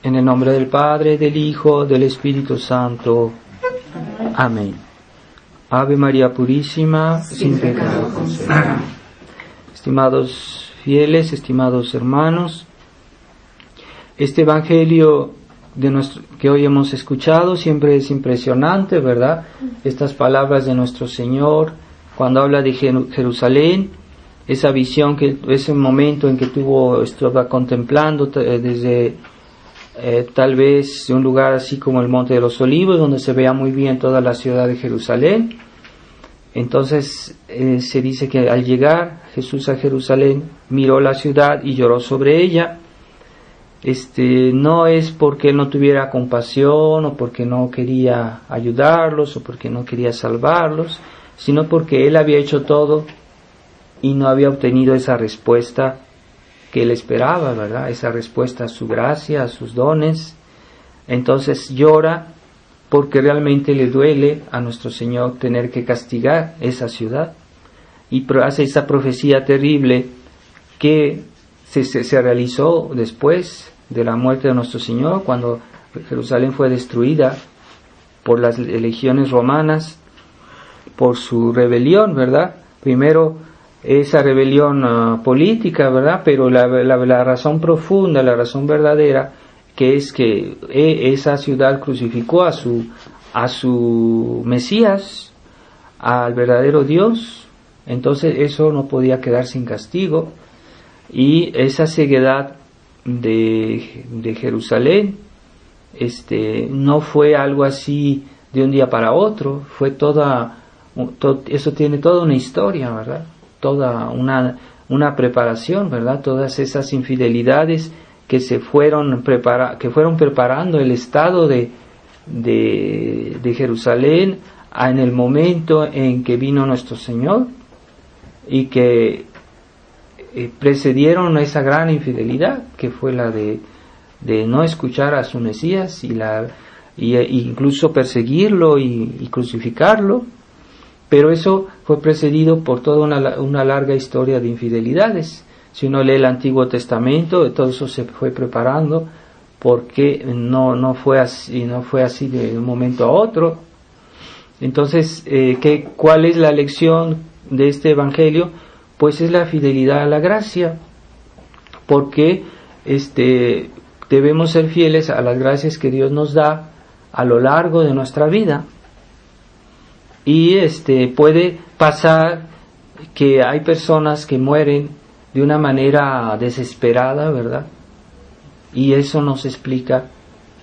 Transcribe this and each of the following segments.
En el nombre del Padre, del Hijo, del Espíritu Santo. Amén. Ave María Purísima, sin pecado concebida. Estimados fieles, estimados hermanos, este Evangelio que hoy hemos escuchado siempre es impresionante, ¿verdad? Estas palabras de nuestro Señor, cuando habla de Jerusalén, esa visión, ese momento en que estaba contemplando desde tal vez de un lugar así como el Monte de los Olivos, donde se veía muy bien toda la ciudad de Jerusalén. Entonces se dice que al llegar Jesús a Jerusalén, miró la ciudad y lloró sobre ella. No es porque él no tuviera compasión o porque no quería ayudarlos o porque no quería salvarlos, sino porque él había hecho todo y no había obtenido esa respuesta que él esperaba, ¿verdad? Esa respuesta a su gracia, a sus dones. Entonces llora porque realmente le duele a nuestro Señor tener que castigar esa ciudad, y hace esa profecía terrible que se realizó después de la muerte de nuestro Señor, cuando Jerusalén fue destruida por las legiones romanas, por su rebelión, ¿verdad? Primero esa rebelión política, ¿verdad? Pero la razón profunda, la razón verdadera, que es que esa ciudad crucificó a su Mesías, al verdadero Dios. Entonces eso no podía quedar sin castigo, y esa ceguedad de Jerusalén no fue algo así de un día para otro, fue eso tiene toda una historia, ¿verdad? Toda una preparación, ¿verdad? Todas esas infidelidades que fueron preparando el estado de Jerusalén en el momento en que vino nuestro Señor, y que precedieron a esa gran infidelidad que fue la de no escuchar a su Mesías y incluso perseguirlo y crucificarlo. Pero eso fue precedido por toda una larga historia de infidelidades. Si uno lee el Antiguo Testamento, todo eso se fue preparando, porque no fue así de un momento a otro. Entonces, ¿cuál es la lección de este Evangelio? Pues es la fidelidad a la gracia, porque debemos ser fieles a las gracias que Dios nos da a lo largo de nuestra vida. Y puede pasar que hay personas que mueren de una manera desesperada, ¿verdad? Y eso nos explica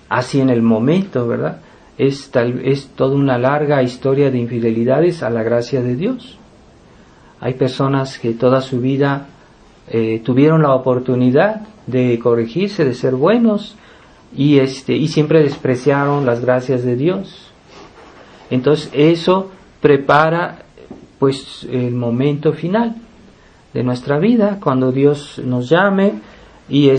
así en el momento, ¿verdad? Es toda una larga historia de infidelidades a la gracia de Dios. Hay personas que toda su vida tuvieron la oportunidad de corregirse, de ser buenos, y siempre despreciaron las gracias de Dios. Entonces eso prepara pues el momento final de nuestra vida, cuando Dios nos llame, y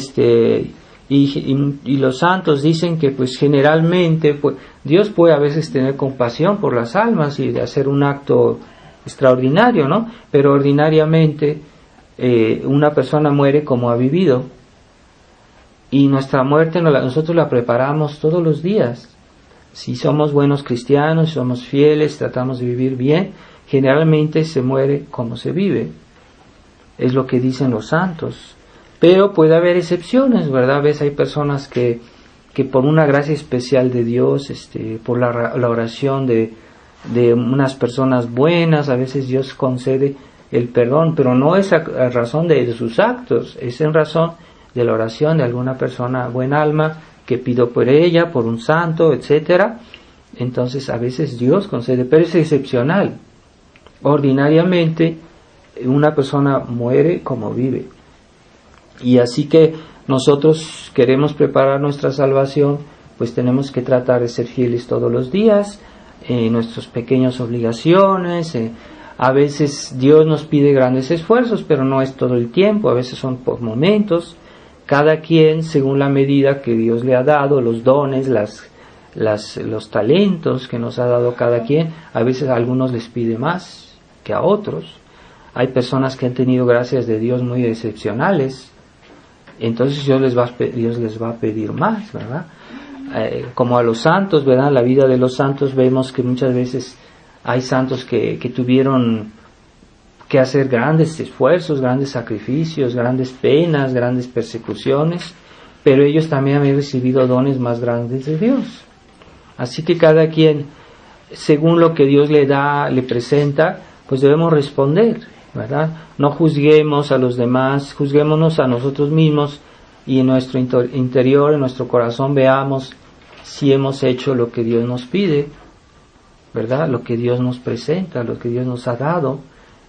los santos dicen que pues generalmente pues Dios puede a veces tener compasión por las almas y de hacer un acto extraordinario, ¿no? Pero ordinariamente una persona muere como ha vivido, y nuestra muerte nosotros la preparamos todos los días. Si somos buenos cristianos, si somos fieles, tratamos de vivir bien, generalmente se muere como se vive. Es lo que dicen los santos. Pero puede haber excepciones, ¿verdad? A veces hay personas que por una gracia especial de Dios, por la oración de unas personas buenas, a veces Dios concede el perdón, pero no es a razón de sus actos, es en razón de la oración de alguna persona buena alma que pidió por ella, por un santo, etcétera. Entonces a veces Dios concede, pero es excepcional. Ordinariamente una persona muere como vive. Y así que nosotros queremos preparar nuestra salvación, pues tenemos que tratar de ser fieles todos los días, en nuestras pequeñas obligaciones. A veces Dios nos pide grandes esfuerzos, pero no es todo el tiempo, a veces son por momentos. Cada quien, según la medida que Dios le ha dado, los dones, los talentos que nos ha dado cada quien, a veces a algunos les pide más que a otros. Hay personas que han tenido gracias de Dios muy excepcionales, entonces Dios les va a pedir más, ¿verdad? Como a los santos, ¿verdad? La vida de los santos vemos que muchas veces hay santos que tuvieron que hacer grandes esfuerzos, grandes sacrificios, grandes penas, grandes persecuciones, pero ellos también habían recibido dones más grandes de Dios. Así que cada quien, según lo que Dios le da, le presenta, pues debemos responder, ¿verdad? No juzguemos a los demás, juzguémonos a nosotros mismos y en nuestro interior, en nuestro corazón, veamos si hemos hecho lo que Dios nos pide, ¿verdad? Lo que Dios nos presenta, lo que Dios nos ha dado.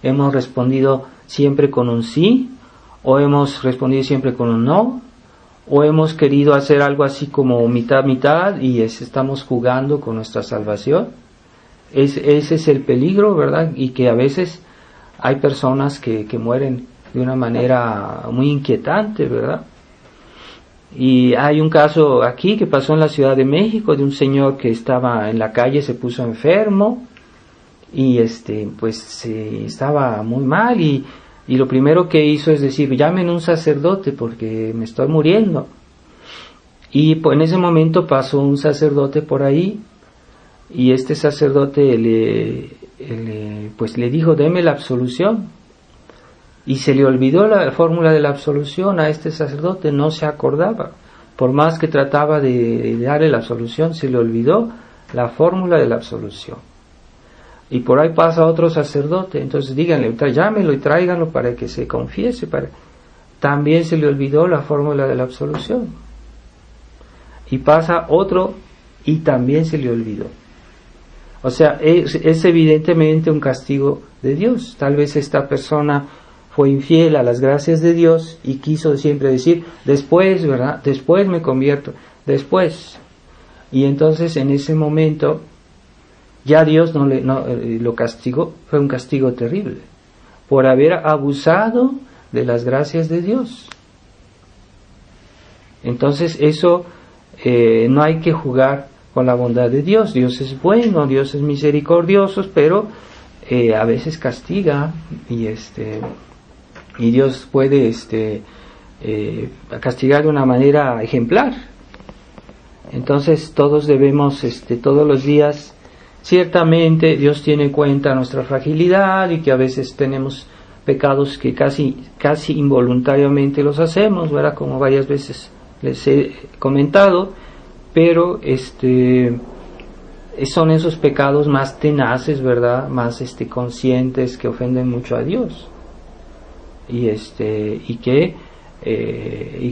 ¿Hemos respondido siempre con un sí? ¿O hemos respondido siempre con un no? ¿O hemos querido hacer algo así como mitad y estamos jugando con nuestra salvación? Ese es el peligro, ¿verdad? Y que a veces hay personas que mueren de una manera muy inquietante, ¿verdad? Y hay un caso aquí que pasó en la Ciudad de México de un señor que estaba en la calle, se puso enfermo y pues estaba muy mal y lo primero que hizo es decir, llamen un sacerdote porque me estoy muriendo. Y pues en ese momento pasó un sacerdote por ahí y este sacerdote le dijo, deme la absolución. Y se le olvidó la fórmula de la absolución a este sacerdote, no se acordaba. Por más que trataba de darle la absolución, se le olvidó la fórmula de la absolución. Y por ahí pasa otro sacerdote, entonces díganle, llámenlo y tráiganlo para que se confiese. También se le olvidó la fórmula de la absolución. Y pasa otro y también se le olvidó. O sea, es evidentemente un castigo de Dios. Tal vez esta persona fue infiel a las gracias de Dios y quiso siempre decir, después, ¿verdad? Después me convierto, después. Y entonces en ese momento ya Dios no lo castigó, fue un castigo terrible, por haber abusado de las gracias de Dios. Entonces eso no hay que jugar con la bondad de Dios. Dios es bueno, Dios es misericordioso, pero a veces castiga y Dios puede castigar de una manera ejemplar. Entonces todos debemos todos los días, ciertamente Dios tiene en cuenta nuestra fragilidad y que a veces tenemos pecados que casi involuntariamente los hacemos, ¿verdad? Como varias veces les he comentado, pero son esos pecados más tenaces, ¿verdad? Más conscientes, que ofenden mucho a Dios. Y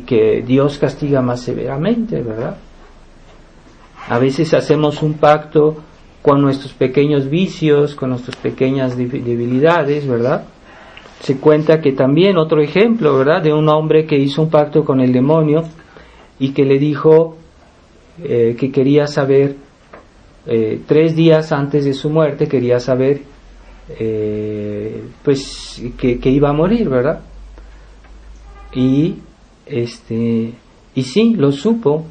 que Dios castiga más severamente, ¿verdad? A veces hacemos un pacto con nuestros pequeños vicios, con nuestras pequeñas debilidades, ¿verdad? Se cuenta que también otro ejemplo, ¿verdad? De un hombre que hizo un pacto con el demonio y que le dijo que quería saber, 3 días antes de su muerte, quería saber pues que iba a morir, ¿verdad? Y sí, lo supo,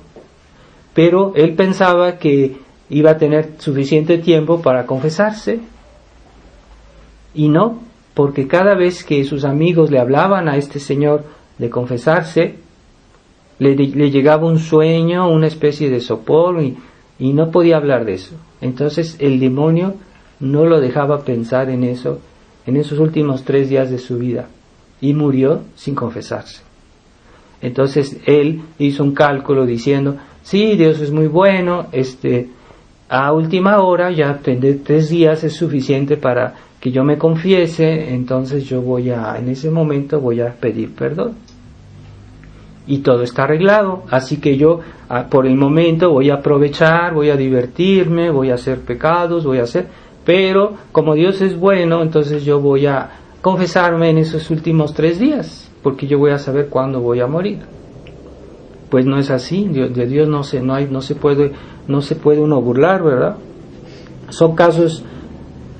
pero él pensaba que iba a tener suficiente tiempo para confesarse, y no, porque cada vez que sus amigos le hablaban a este señor de confesarse, le llegaba un sueño, una especie de sopor, y no podía hablar de eso. Entonces el demonio no lo dejaba pensar en eso, en esos últimos 3 días de su vida, y murió sin confesarse. Entonces él hizo un cálculo diciendo, sí, Dios es muy bueno, a última hora, ya 3 días es suficiente para que yo me confiese, entonces yo en ese momento voy a pedir perdón. Y todo está arreglado, así que yo por el momento voy a aprovechar, voy a divertirme, voy a hacer pecados, pero como Dios es bueno, entonces yo voy a confesarme en esos últimos 3 días, porque yo voy a saber cuándo voy a morir. Pues no es así, de Dios no se puede uno burlar, ¿verdad? Son casos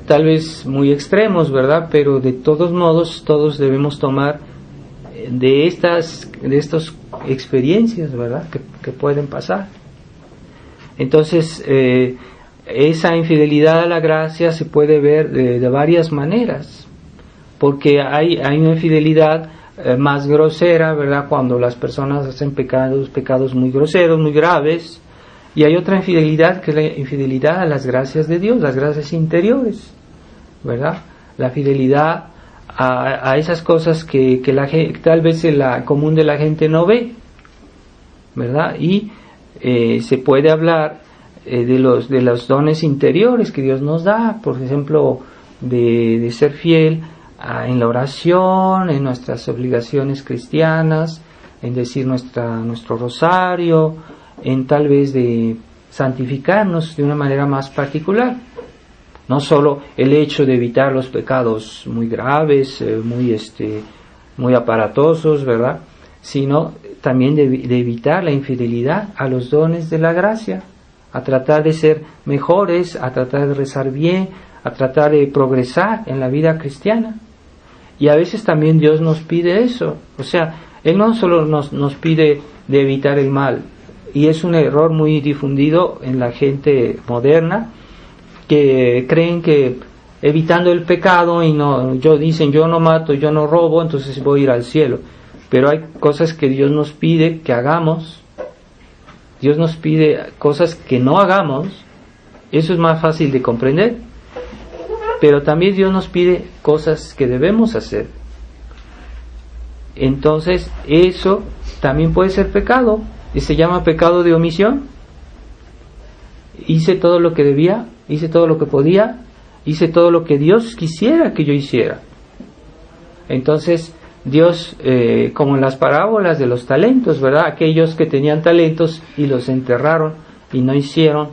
tal vez muy extremos, ¿verdad? Pero de todos modos todos debemos tomar de estas experiencias, ¿verdad? Que pueden pasar. Entonces esa infidelidad a la gracia se puede ver de varias maneras, porque hay una infidelidad más grosera, ¿verdad? Cuando las personas hacen pecados muy groseros, muy graves. Y hay otra infidelidad, que es la infidelidad a las gracias de Dios, las gracias interiores, ¿verdad? La fidelidad a esas cosas que la gente, tal vez el común de la gente no ve, ¿verdad? Y se puede hablar de los dones interiores que Dios nos da, por ejemplo, de ser fiel en la oración, en nuestras obligaciones cristianas, en decir nuestro rosario, en tal vez de santificarnos de una manera más particular. No solo el hecho de evitar los pecados muy graves, muy aparatosos, ¿verdad? Sino también de evitar la infidelidad a los dones de la gracia, a tratar de ser mejores, a tratar de rezar bien, a tratar de progresar en la vida cristiana. Y a veces también Dios nos pide eso. O sea, Él no solo nos pide de evitar el mal, y es un error muy difundido en la gente moderna, que creen que evitando el pecado dicen yo no mato, yo no robo, entonces voy a ir al cielo. Pero hay cosas que Dios nos pide que hagamos. Dios nos pide cosas que no hagamos. Eso es más fácil de comprender. Pero también Dios nos pide cosas que debemos hacer. Entonces eso también puede ser pecado, y se llama pecado de omisión. Hice todo lo que debía, hice todo lo que podía, hice todo lo que Dios quisiera que yo hiciera. Entonces Dios, como en las parábolas de los talentos, ¿verdad? Aquellos que tenían talentos y los enterraron y no hicieron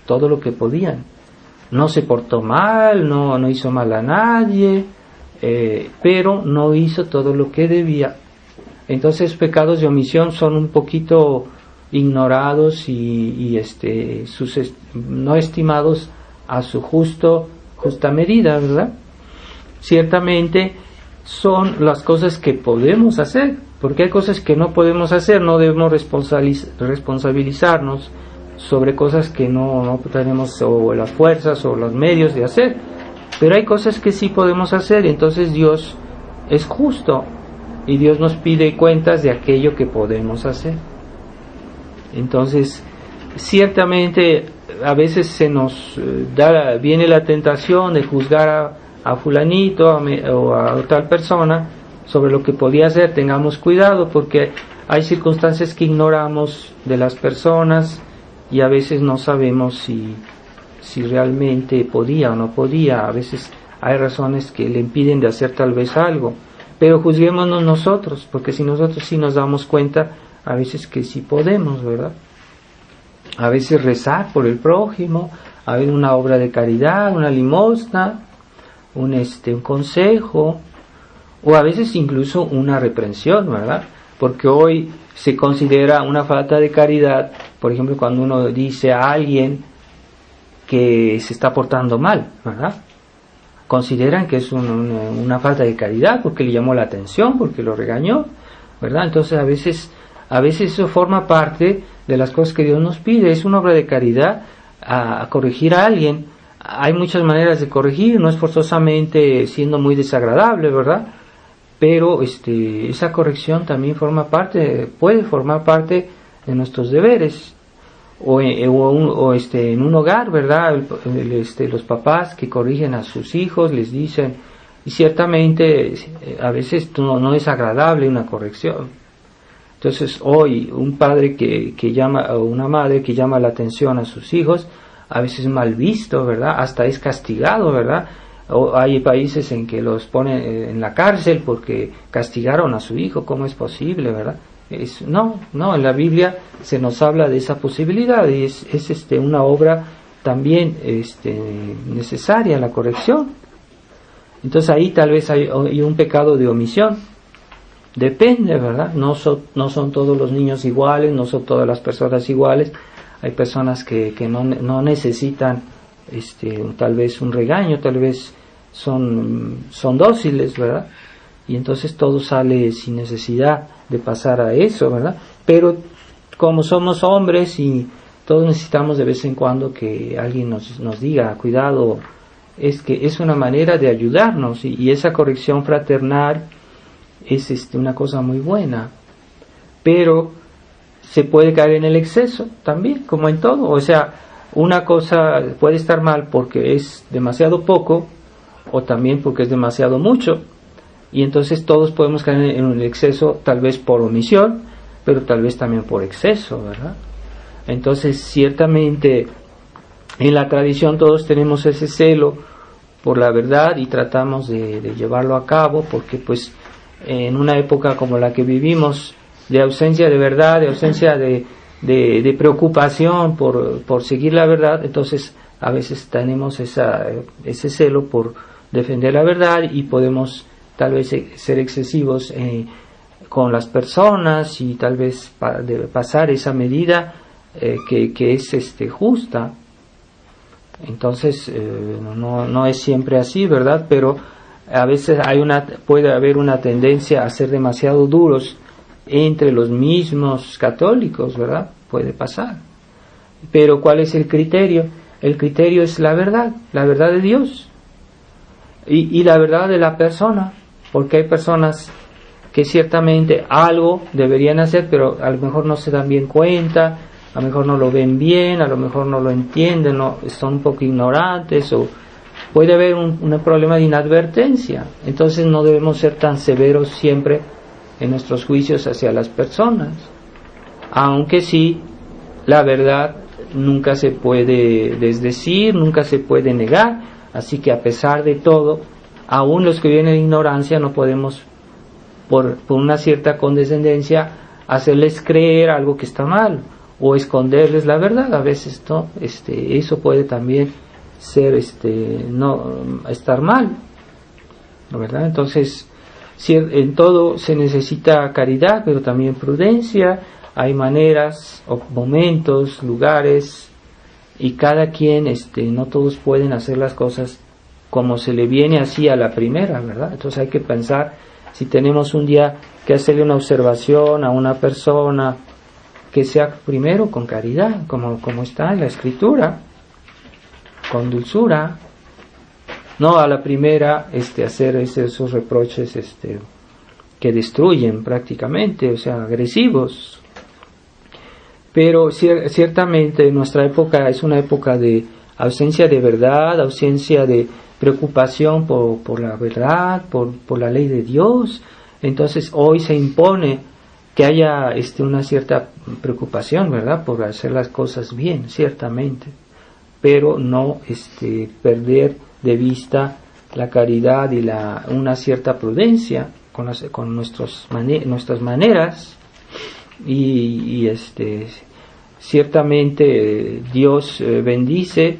todo lo que podían. No se portó mal, no hizo mal a nadie, pero no hizo todo lo que debía. Entonces pecados de omisión son un poquito ignorados y no estimados a su justa medida, ¿verdad? Ciertamente son las cosas que podemos hacer, porque hay cosas que no podemos hacer. No debemos responsabilizarnos sobre cosas que no tenemos o las fuerzas o los medios de hacer, pero hay cosas que sí podemos hacer. Entonces Dios es justo y Dios nos pide cuentas de aquello que podemos hacer. Entonces ciertamente a veces viene la tentación de juzgar a fulanito o a tal persona sobre lo que podía hacer. Tengamos cuidado, porque hay circunstancias que ignoramos de las personas y a veces no sabemos si realmente podía o no podía. A veces hay razones que le impiden de hacer tal vez algo, pero juzguémonos nosotros, porque si nosotros sí nos damos cuenta a veces que sí podemos, ¿verdad? A veces rezar por el prójimo, a ver una obra de caridad, una limosna, un consejo, o a veces incluso una reprensión, ¿verdad? Porque hoy se considera una falta de caridad, por ejemplo, cuando uno dice a alguien que se está portando mal, ¿verdad? Consideran que es una falta de caridad porque le llamó la atención, porque lo regañó, ¿verdad? Entonces a veces eso forma parte de las cosas que Dios nos pide. Es una obra de caridad a corregir a alguien. Hay muchas maneras de corregir, no es forzosamente siendo muy desagradable, ¿verdad? Pero esa corrección también puede formar parte de nuestros deberes. O en un hogar, ¿verdad? Los papás que corrigen a sus hijos, les dicen, y ciertamente a veces no es agradable una corrección. Entonces hoy un padre que llama, o una madre que llama la atención a sus hijos, a veces es mal visto, ¿verdad? Hasta es castigado, ¿verdad? O hay países en que los ponen en la cárcel porque castigaron a su hijo. ¿Cómo es posible, verdad? No, en la Biblia se nos habla de esa posibilidad, y es una obra también necesaria, la corrección. Entonces ahí tal vez hay un pecado de omisión. Depende, ¿verdad? No son todos los niños iguales, no son todas las personas iguales. Hay personas que no necesitan tal vez un regaño, tal vez son dóciles, ¿verdad? Y entonces todo sale sin necesidad de pasar a eso, ¿verdad? Pero como somos hombres y todos necesitamos de vez en cuando que alguien nos diga, cuidado, es que es una manera de ayudarnos, y esa corrección fraternal es una cosa muy buena, pero se puede caer en el exceso también, como en todo. O sea, una cosa puede estar mal porque es demasiado poco, o también porque es demasiado mucho, y entonces todos podemos caer en un exceso, tal vez por omisión, pero tal vez también por exceso, ¿verdad? Entonces, ciertamente, en la tradición todos tenemos ese celo por la verdad y tratamos de llevarlo a cabo, porque pues en una época como la que vivimos, de ausencia de verdad, de ausencia de preocupación por seguir la verdad, entonces a veces tenemos ese celo por defender la verdad y podemos tal vez ser excesivos con las personas y tal vez pasar esa medida que es justa. Entonces no es siempre así, ¿verdad? Pero a veces puede haber una tendencia a ser demasiado duros entre los mismos católicos, ¿verdad? Puede pasar. Pero ¿cuál es el criterio? El criterio es la verdad de Dios y la verdad de la persona, porque hay personas que ciertamente algo deberían hacer, pero a lo mejor no se dan bien cuenta, a lo mejor no lo ven bien, a lo mejor no lo entienden, son un poco ignorantes, o puede haber un problema de inadvertencia. Entonces no debemos ser tan severos siempre en nuestros juicios hacia las personas, aunque sí, la verdad nunca se puede desdecir, nunca se puede negar, así que a pesar de todo, aún los que viven en ignorancia no podemos por una cierta condescendencia hacerles creer algo que está mal o esconderles la verdad. A veces eso puede también ser no estar mal, ¿no, verdad? Entonces en todo se necesita caridad, pero también prudencia. Hay maneras, o momentos, lugares, y cada quien, no todos pueden hacer las cosas como se le viene así a la primera, ¿verdad? Entonces hay que pensar, si tenemos un día que hacerle una observación a una persona, que sea primero con caridad, como está en la Escritura, con dulzura, no a la primera hacer esos reproches que destruyen prácticamente, o sea, agresivos. Pero ciertamente nuestra época es una época de ausencia de verdad, ausencia de preocupación por la verdad, por la ley de Dios. Entonces hoy se impone que haya una cierta preocupación, ¿verdad?, por hacer las cosas bien, ciertamente, pero no perder de vista la caridad y una cierta prudencia con nuestras maneras. Y ciertamente Dios bendice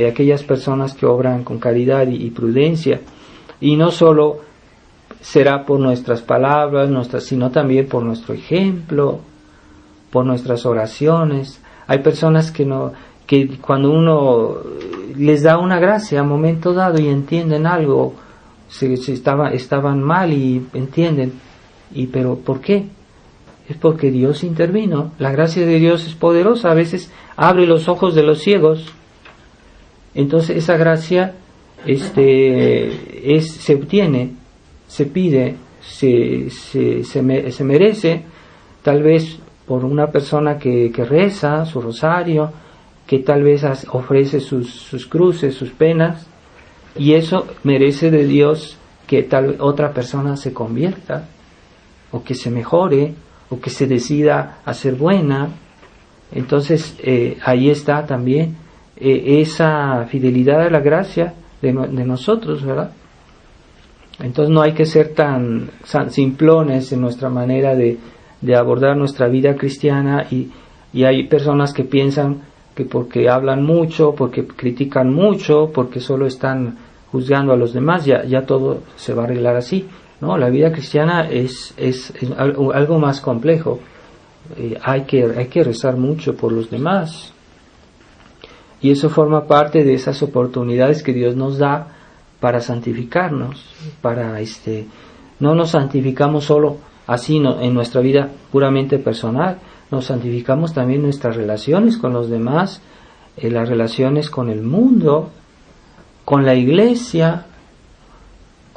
aquellas personas que obran con caridad y prudencia, y no solo será por nuestras palabras, sino también por nuestro ejemplo, por nuestras oraciones. Hay personas que cuando uno les da una gracia a un momento dado y entienden algo, estaban mal y entienden, pero ¿por qué? Es porque Dios intervino. La gracia de Dios es poderosa, a veces abre los ojos de los ciegos. Entonces esa gracia se obtiene, se pide, se merece, tal vez por una persona que reza su rosario, que tal vez ofrece sus cruces, sus penas, y eso merece de Dios que tal otra persona se convierta, o que se mejore, o que se decida a ser buena. Entonces ahí está también esa fidelidad a la gracia de nosotros, ¿verdad? Entonces no hay que ser tan simplones en nuestra manera de abordar nuestra vida cristiana, y hay personas que piensan que porque hablan mucho, porque critican mucho, porque solo están juzgando a los demás, ya todo se va a arreglar así. No, la vida cristiana es algo más complejo. Hay que rezar mucho por los demás, y eso forma parte de esas oportunidades que Dios nos da para santificarnos, no nos santificamos solo así en nuestra vida puramente personal, nos santificamos también en nuestras relaciones con los demás, las relaciones con el mundo, con la iglesia,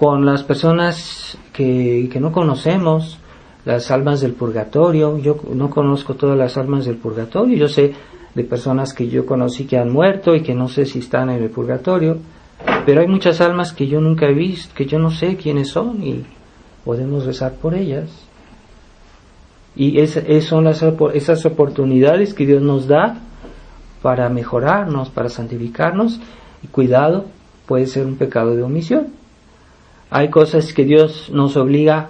con las personas que no conocemos, las almas del purgatorio. Yo no conozco todas las almas del purgatorio, yo sé de personas que yo conocí que han muerto y que no sé si están en el purgatorio, pero hay muchas almas que yo nunca he visto, que yo no sé quiénes son, y podemos rezar por ellas. Y son esas oportunidades que Dios nos da para mejorarnos, para santificarnos. Y cuidado, puede ser un pecado de omisión. Hay cosas que Dios nos obliga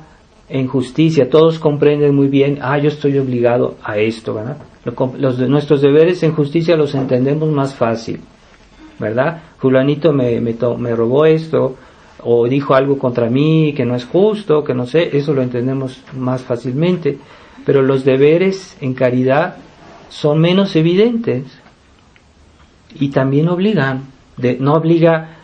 en justicia. Todos comprenden muy bien, yo estoy obligado a esto, ¿verdad? Nuestros deberes en justicia los entendemos más fácil, ¿verdad? Fulanito me robó esto, o dijo algo contra mí que no es justo, que no sé, eso lo entendemos más fácilmente. Pero los deberes en caridad son menos evidentes y también obligan. No obliga,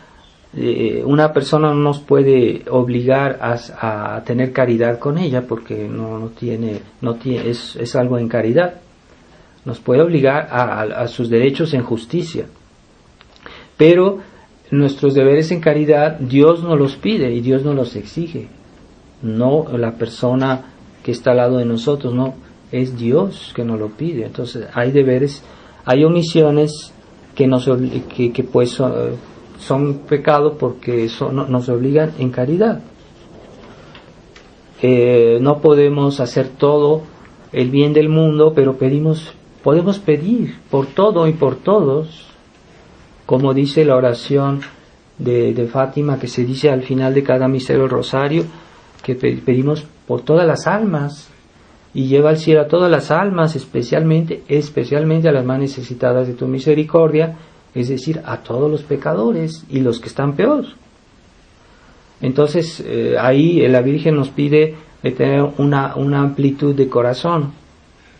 una persona no nos puede obligar a tener caridad con ella, porque no tiene es algo en caridad. Nos puede obligar a sus derechos en justicia, pero nuestros deberes en caridad Dios nos los pide y Dios nos los exige, no la persona que está al lado de nosotros, no, es Dios que nos lo pide. Entonces hay deberes, hay omisiones que pues son pecado porque nos obligan en caridad. No podemos hacer todo el bien del mundo, pero podemos pedir por todo y por todos, como dice la oración de Fátima, que se dice al final de cada misterio del rosario, que pedimos por todas las almas, y lleva al cielo a todas las almas, especialmente a las más necesitadas de tu misericordia, es decir, a todos los pecadores y los que están peor. Entonces ahí la Virgen nos pide de tener una amplitud de corazón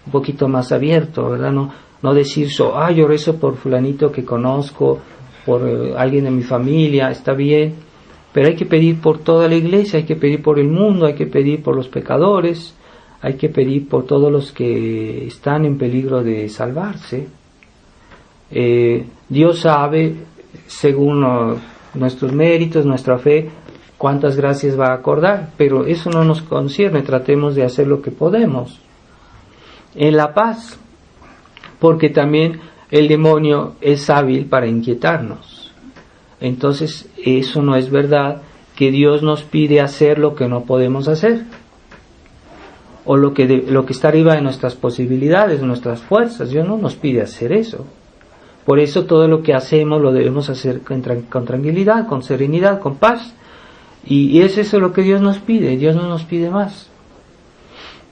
un poquito más abierto, ¿verdad? No decir yo rezo por fulanito que conozco, por alguien de mi familia, está bien, pero hay que pedir por toda la iglesia, hay que pedir por el mundo, hay que pedir por los pecadores, hay que pedir por todos los que están en peligro de salvarse. Dios sabe, según nuestros méritos, nuestra fe, cuántas gracias va a acordar, pero eso no nos concierne. Tratemos de hacer lo que podemos en la paz, porque también el demonio es hábil para inquietarnos. Entonces eso no es verdad, que Dios nos pide hacer lo que no podemos hacer, o lo que está arriba de nuestras posibilidades, de nuestras fuerzas. Dios no nos pide hacer eso. Por eso todo lo que hacemos lo debemos hacer con tranquilidad, con serenidad, con paz. Y es eso lo que Dios nos pide. Dios no nos pide más.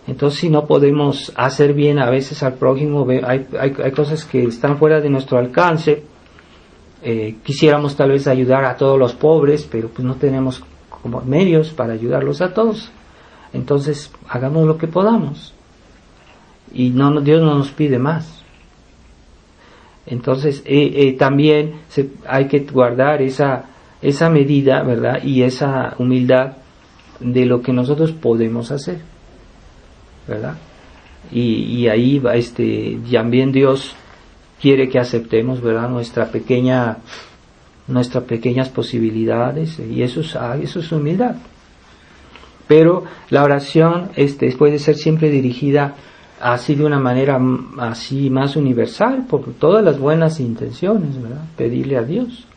Entonces, si no podemos hacer bien a veces al prójimo, hay cosas que están fuera de nuestro alcance. Quisiéramos tal vez ayudar a todos los pobres, pero pues no tenemos como medios para ayudarlos a todos. Entonces, hagamos lo que podamos. Y Dios no nos pide más. Entonces, también hay que guardar esa medida, ¿verdad? Y esa humildad de lo que nosotros podemos hacer, ¿verdad? Y ahí también Dios quiere que aceptemos, ¿verdad? Nuestras pequeñas posibilidades, y eso es humildad. Pero la oración puede ser siempre dirigida así de una manera así más universal, por todas las buenas intenciones, ¿verdad? Pedirle a Dios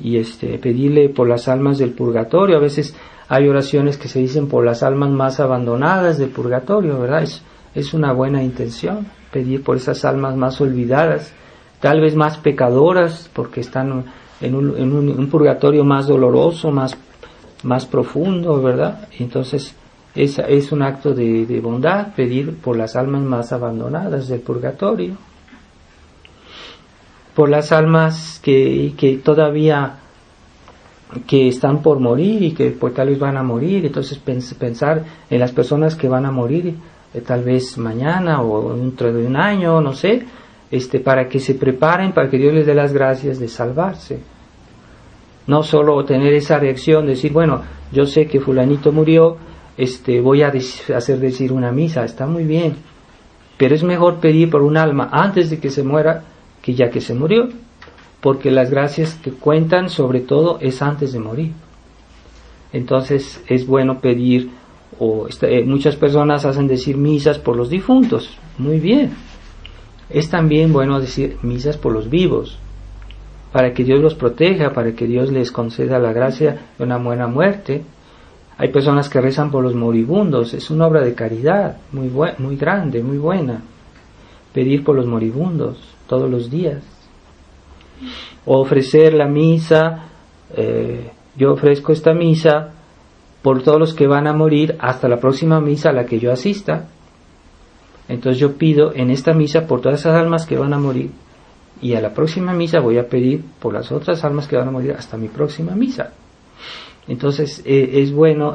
y pedirle por las almas del purgatorio. A veces hay oraciones que se dicen por las almas más abandonadas del purgatorio, ¿verdad? Es una buena intención pedir por esas almas más olvidadas, tal vez más pecadoras, porque están en un purgatorio más doloroso, más profundo, ¿verdad? Entonces es un acto de bondad pedir por las almas más abandonadas del purgatorio, por las almas que todavía que están por morir y que pues tal vez van a morir. Entonces pensar en las personas que van a morir tal vez mañana o dentro de un año, no sé, para que se preparen, para que Dios les dé las gracias de salvarse. No solo tener esa reacción, decir, bueno, yo sé que fulanito murió, voy a hacer decir una misa, está muy bien, pero es mejor pedir por un alma antes de que se muera que ya que se murió, porque las gracias que cuentan sobre todo es antes de morir. Entonces es bueno pedir, muchas personas hacen decir misas por los difuntos, muy bien. Es también bueno decir misas por los vivos, para que Dios los proteja, para que Dios les conceda la gracia de una buena muerte. Hay personas que rezan por los moribundos, es una obra de caridad muy grande, muy buena. Pedir por los moribundos todos los días. O ofrecer la misa, yo ofrezco esta misa por todos los que van a morir hasta la próxima misa a la que yo asista. Entonces yo pido en esta misa por todas esas almas que van a morir, y a la próxima misa voy a pedir por las otras almas que van a morir hasta mi próxima misa. Entonces es bueno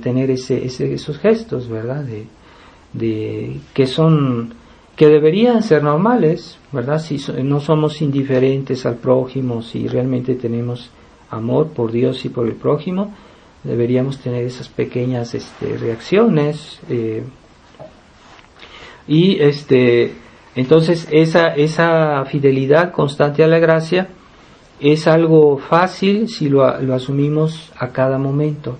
tener esos gestos, ¿verdad? Que deberían ser normales, ¿verdad? Si no somos indiferentes al prójimo, si realmente tenemos amor por Dios y por el prójimo, deberíamos tener esas pequeñas reacciones. Entonces esa fidelidad constante a la gracia es algo fácil si lo asumimos a cada momento.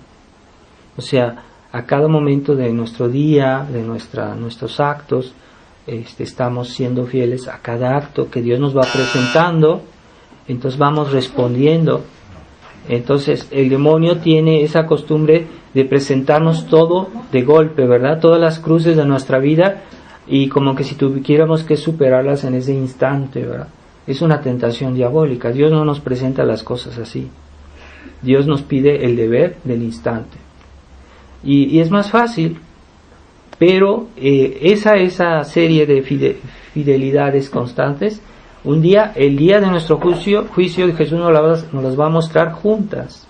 O sea, a cada momento de nuestro día, de nuestros actos, estamos siendo fieles a cada acto que Dios nos va presentando, entonces vamos respondiendo. Entonces el demonio tiene esa costumbre de presentarnos todo de golpe, ¿verdad? Todas las cruces de nuestra vida, y como que si tuviéramos que superarlas en ese instante, ¿verdad? Es una tentación diabólica. Dios no nos presenta las cosas así. Dios nos pide el deber del instante. Y es más fácil, pero esa serie de fidelidades constantes, el día de nuestro juicio Jesús nos las va a mostrar juntas,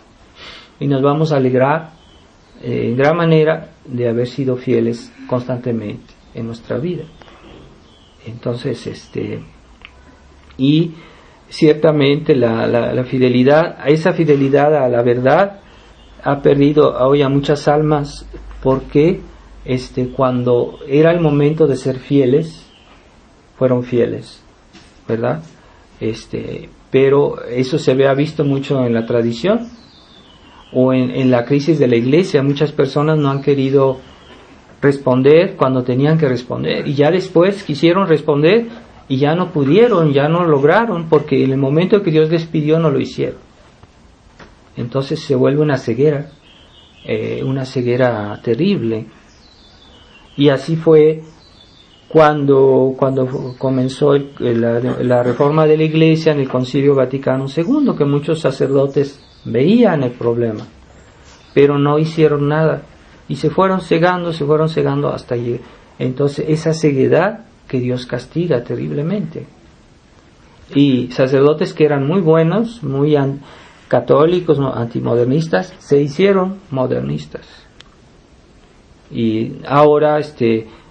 y nos vamos a alegrar en gran manera de haber sido fieles constantemente en nuestra vida. Entonces y ciertamente la fidelidad, esa fidelidad a la verdad ha perdido hoy a muchas almas, porque cuando era el momento de ser fieles, fueron fieles, ¿verdad? Pero eso se ha visto mucho en la tradición o en la crisis de la iglesia. Muchas personas no han querido responder cuando tenían que responder, y ya después quisieron responder y ya no pudieron, ya no lograron, porque en el momento que Dios les pidió no lo hicieron. Entonces se vuelve una ceguera terrible. Y así fue cuando comenzó la reforma de la Iglesia en el Concilio Vaticano II, que muchos sacerdotes veían el problema, pero no hicieron nada, y se fueron cegando hasta llegar. Entonces esa ceguedad que Dios castiga terriblemente. Y sacerdotes que eran muy buenos, muy católicos, antimodernistas, se hicieron modernistas. Y ahora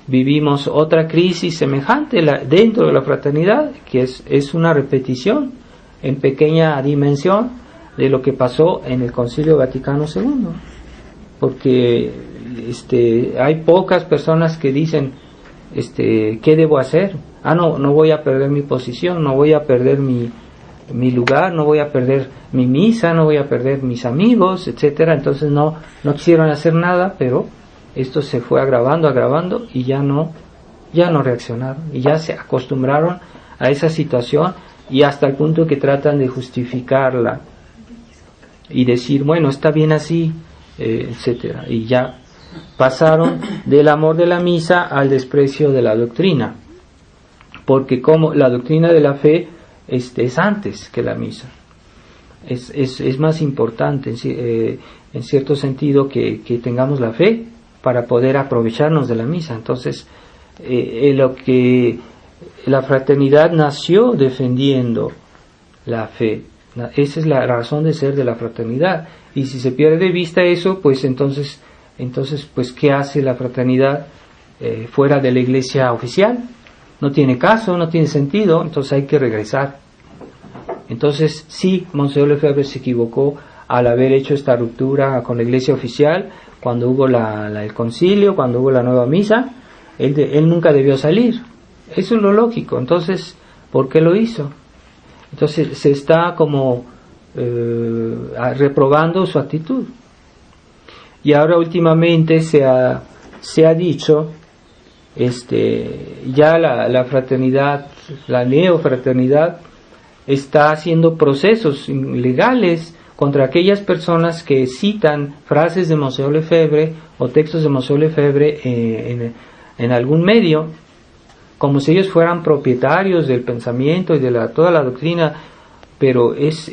vivimos otra crisis semejante dentro de la fraternidad, que es una repetición en pequeña dimensión de lo que pasó en el Concilio Vaticano II, porque hay pocas personas que dicen ¿qué debo hacer? No voy a perder mi posición, no voy a perder mi lugar, no voy a perder mi misa, no voy a perder mis amigos, etcétera. Entonces no quisieron hacer nada, pero esto se fue agravando y ya no reaccionaron, y ya se acostumbraron a esa situación, y hasta el punto que tratan de justificarla y decir, bueno, está bien así, etcétera, y ya pasaron del amor de la misa al desprecio de la doctrina, porque como la doctrina de la fe es antes que la misa, es más importante en cierto sentido que tengamos la fe para poder aprovecharnos de la misa. Entonces lo que la fraternidad nació defendiendo la fe, esa es la razón de ser de la fraternidad, y si se pierde de vista eso, pues entonces pues ¿qué hace la fraternidad fuera de la iglesia oficial? No tiene caso, no tiene sentido, entonces hay que regresar. Entonces sí, Monseñor Lefebvre se equivocó al haber hecho esta ruptura con la iglesia oficial cuando hubo el concilio, cuando hubo la nueva misa. Él nunca debió salir, eso es lo lógico. Entonces, ¿por qué lo hizo? Entonces se está como reprobando su actitud. Y ahora últimamente se ha dicho, ya la fraternidad, la neofraternidad, está haciendo procesos legales contra aquellas personas que citan frases de Monsieur Lefebvre o textos de Monsieur Lefebvre en algún medio, como si ellos fueran propietarios del pensamiento y de toda la doctrina, pero es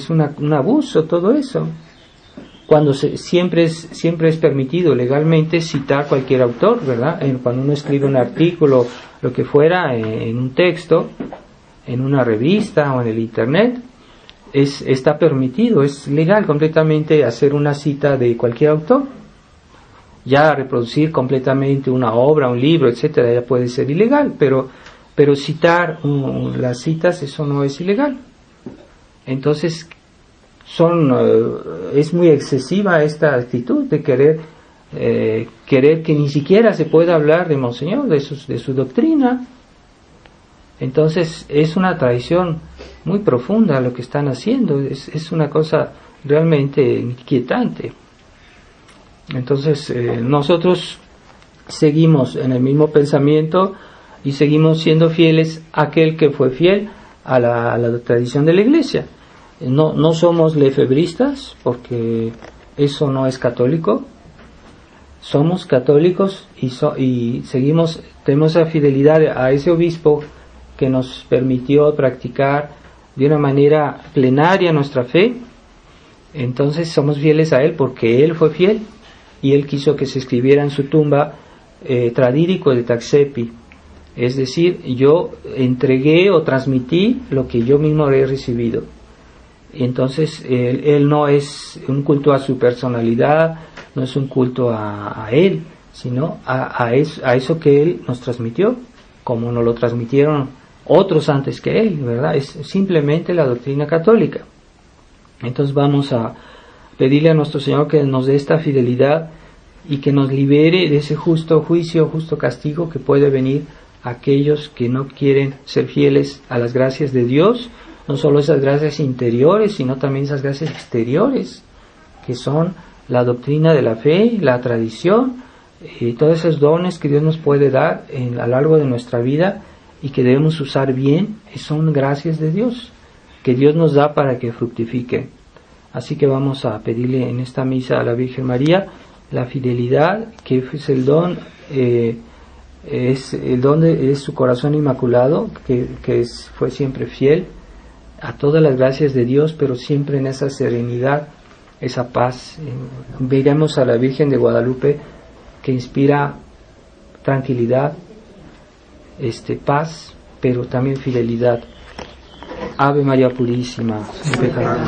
un abuso todo eso. Cuando siempre es permitido legalmente citar cualquier autor, ¿verdad? Cuando uno escribe un artículo, lo que fuera, en un texto, en una revista o en el internet, está permitido, es legal completamente hacer una cita de cualquier autor. Ya reproducir completamente una obra, un libro, etcétera, ya puede ser ilegal, pero citar las citas, eso no es ilegal. Entonces es muy excesiva esta actitud de querer que ni siquiera se pueda hablar de Monseñor, de su doctrina. Entonces es una traición muy profunda lo que están haciendo, es una cosa realmente inquietante. Entonces nosotros seguimos en el mismo pensamiento y seguimos siendo fieles a aquel que fue fiel a la tradición de la Iglesia. No somos lefebristas, porque eso no es católico. Somos católicos y tenemos la fidelidad a ese obispo que nos permitió practicar de una manera plenaria nuestra fe. Entonces somos fieles a él porque él fue fiel y él quiso que se escribiera en su tumba Tradidico de Taxepi, es decir, yo entregué o transmití lo que yo mismo he recibido. Entonces él no es un culto a su personalidad, no es un culto a él, sino a eso que él nos transmitió, como nos lo transmitieron otros antes que él, ¿verdad? Es simplemente la doctrina católica. Entonces vamos a pedirle a nuestro Señor que nos dé esta fidelidad y que nos libere de ese justo juicio, justo castigo que puede venir a aquellos que no quieren ser fieles a las gracias de Dios, no solo esas gracias interiores, sino también esas gracias exteriores, que son la doctrina de la fe, la tradición, y todos esos dones que Dios nos puede dar a lo largo de nuestra vida y que debemos usar bien, son gracias de Dios, que Dios nos da para que fructifique. Así que vamos a pedirle en esta misa a la Virgen María la fidelidad, que es el don, es su corazón inmaculado, que fue siempre fiel a todas las gracias de Dios, pero siempre en esa serenidad, esa paz. Veremos a la Virgen de Guadalupe, que inspira tranquilidad, paz, pero también fidelidad. Ave María Purísima, sin pecado.